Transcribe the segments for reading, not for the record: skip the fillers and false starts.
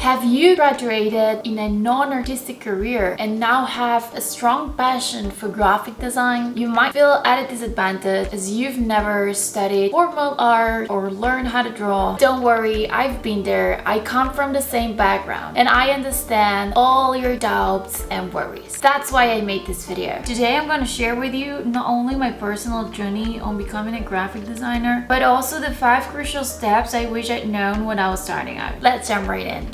Have you graduated in a non-artistic career and now have a strong passion for graphic design? You might feel at a disadvantage as you've never studied formal art or learned how to draw. Don't worry, I've been there. I come from the same background and I understand all your doubts and worries. That's why I made this video. Today I'm going to share with you not only my personal journey on becoming a graphic designer, but also the 5 crucial steps I wish I'd known when I was starting out. Let's jump right in.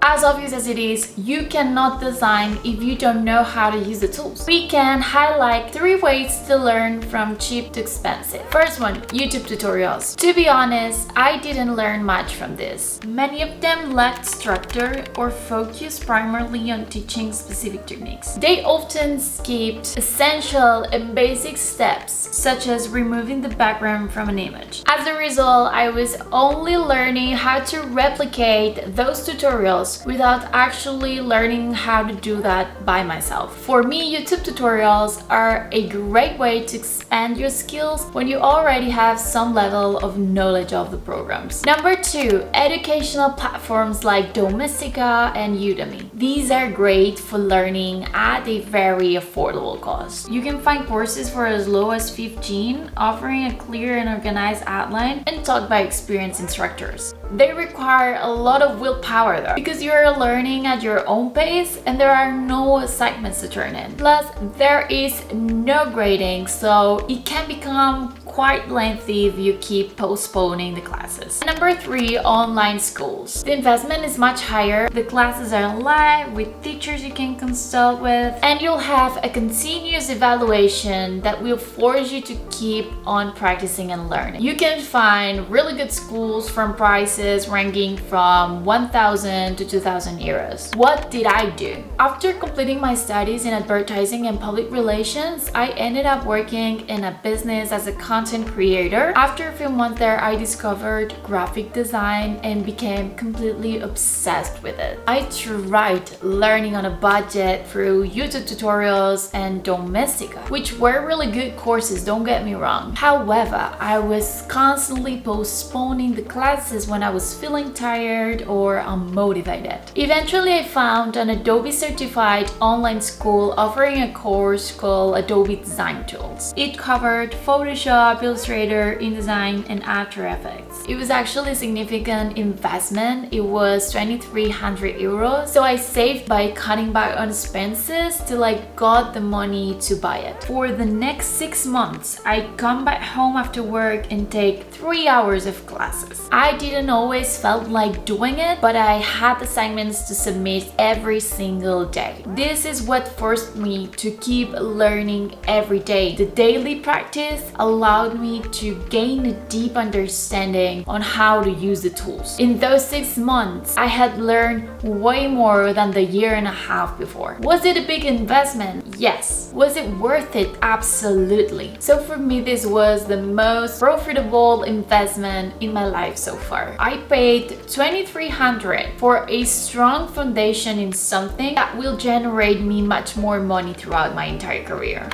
As obvious as it is, you cannot design if you don't know how to use the tools. We can highlight 3 ways to learn from cheap to expensive. First one, YouTube tutorials. To be honest, I didn't learn much from this. Many of them lacked structure or focused primarily on teaching specific techniques. They often skipped essential and basic steps, such as removing the background from an image. As a result, I was only learning how to replicate those tutorials without actually learning how to do that by myself. For me, YouTube tutorials are a great way to expand your skills when you already have some level of knowledge of the programs. Number 2, educational platforms like Domestika and Udemy. These are great for learning at a very affordable cost. You can find courses for as low as 15, offering a clear and organized outline and taught by experienced instructors. They require a lot of willpower though, because you're learning at your own pace and there are no assignments to turn in. Plus, there is no grading, so it can become quite lengthy if you keep postponing the classes. Number 3, online schools. The investment is much higher. The classes are live with teachers you can consult with, and you'll have a continuous evaluation that will force you to keep on practicing and learning. You can find really good schools from prices ranging from 1,000 to 2,000 euros. What did I do? After completing my studies in advertising and public relations, I ended up working in a business as a content creator. After a few months there, I discovered graphic design and became completely obsessed with it. I tried learning on a budget through YouTube tutorials and Domestika, which were really good courses, don't get me wrong. However, I was constantly postponing the classes when I was feeling tired or unmotivated. Eventually, I found an Adobe certified online school offering a course called Adobe Design Tools. It covered Photoshop, Illustrator, InDesign, and After Effects. It was actually a significant investment. It was 2,300 euros. So I saved by cutting back on expenses till I got the money to buy it. For the next 6 months, I come back home after work and take 3 hours of classes. I didn't always felt like doing it, but I had assignments to submit every single day. This is what forced me to keep learning every day. The daily practice allowed me to gain a deep understanding on how to use the tools. In those 6 months, I had learned way more than the year and a half before. Was it a big investment? Yes. Was it worth it? Absolutely. So for me, this was the most profitable investment in my life so far. I paid 2,300 for a strong foundation in something that will generate me much more money throughout my entire career.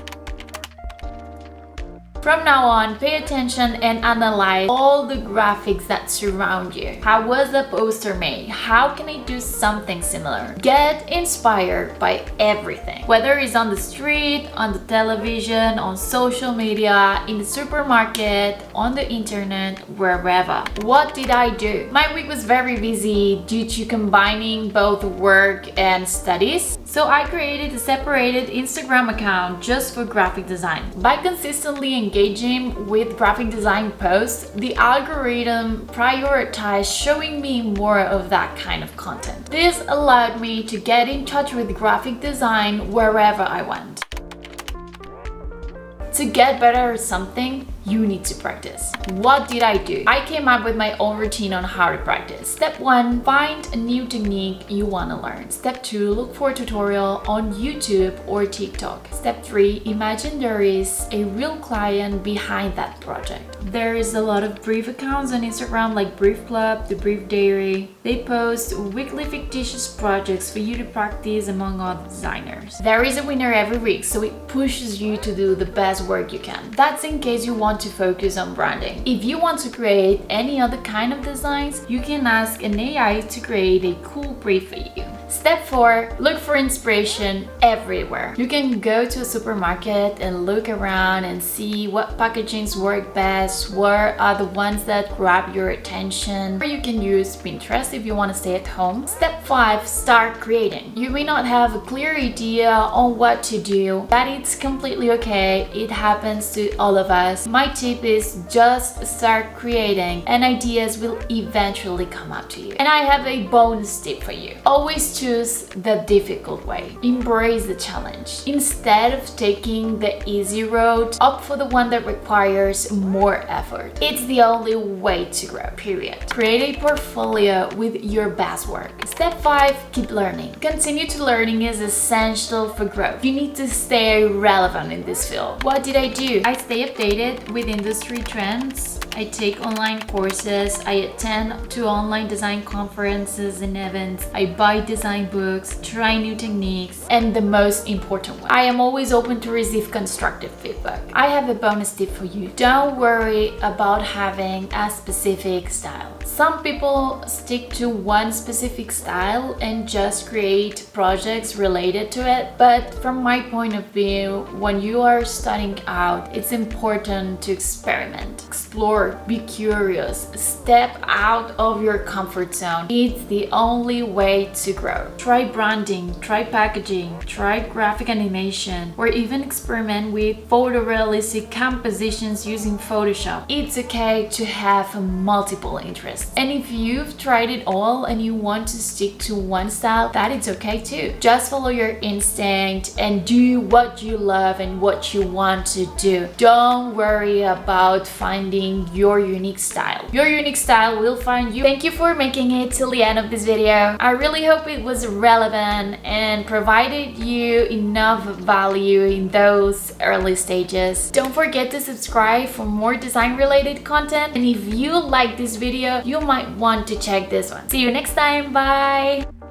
From now on, pay attention and analyze all the graphics that surround you. How was the poster made? How can I do something similar? Get inspired by everything. Whether it's on the street, on the television, on social media, in the supermarket, on the internet, wherever. What did I do? My week was very busy due to combining both work and studies. So I created a separated Instagram account just for graphic design. By consistently engaging with graphic design posts, the algorithm prioritized showing me more of that kind of content. This allowed me to get in touch with graphic design wherever I went. To get better at something, you need to practice. What did I do? I came up with my own routine on how to practice. Step 1, find a new technique you want to learn. Step 2, look for a tutorial on YouTube or TikTok. Step 3, imagine there is a real client behind that project. There is a lot of brief accounts on Instagram like Brief Club, The Brief Diary. They post weekly fictitious projects for you to practice among other designers. There is a winner every week, so it pushes you to do the best work you can. That's in case you want want to focus on branding. If you want to create any other kind of designs, you can ask an AI to create a cool brief for you. Step 4, look for inspiration everywhere. You can go to a supermarket and look around and see what packagings work best, what are the ones that grab your attention. Or you can use Pinterest if you want to stay at home. Step 5, start creating. You may not have a clear idea on what to do. That is completely okay. It happens to all of us. My tip is just start creating and ideas will eventually come up to you. And I have a bonus tip for you. Always choose the difficult way. Embrace the challenge. Instead of taking the easy road, opt for the one that requires more effort. It's the only way to grow, period. Create a portfolio with your best work. Step 5, keep learning. Continue to learning is essential for growth. You need to stay relevant in this field. What did I do? I stay updated with industry trends. I take online courses, I attend to online design conferences and events, I buy design books, try new techniques, and the most important one, I am always open to receive constructive feedback. I have a bonus tip for you. Don't worry about having a specific style. Some people stick to one specific style and just create projects related to it, but from my point of view, when you are starting out, it's important to experiment, explore, be curious, step out of your comfort zone. It's the only way to grow. Try branding, try packaging, try graphic animation, or even experiment with photorealistic compositions using Photoshop. It's okay to have multiple interests. And if you've tried it all and you want to stick to one style, that is okay too. Just follow your instinct and do what you love and what you want to do. Don't worry about finding your unique style. Your unique style will find you. Thank you for making it till the end of this video. I really hope it was relevant and provided you enough value in those early stages. Don't forget to subscribe for more design related content, and if you like this video, you might want to check this one. See you next time. Bye.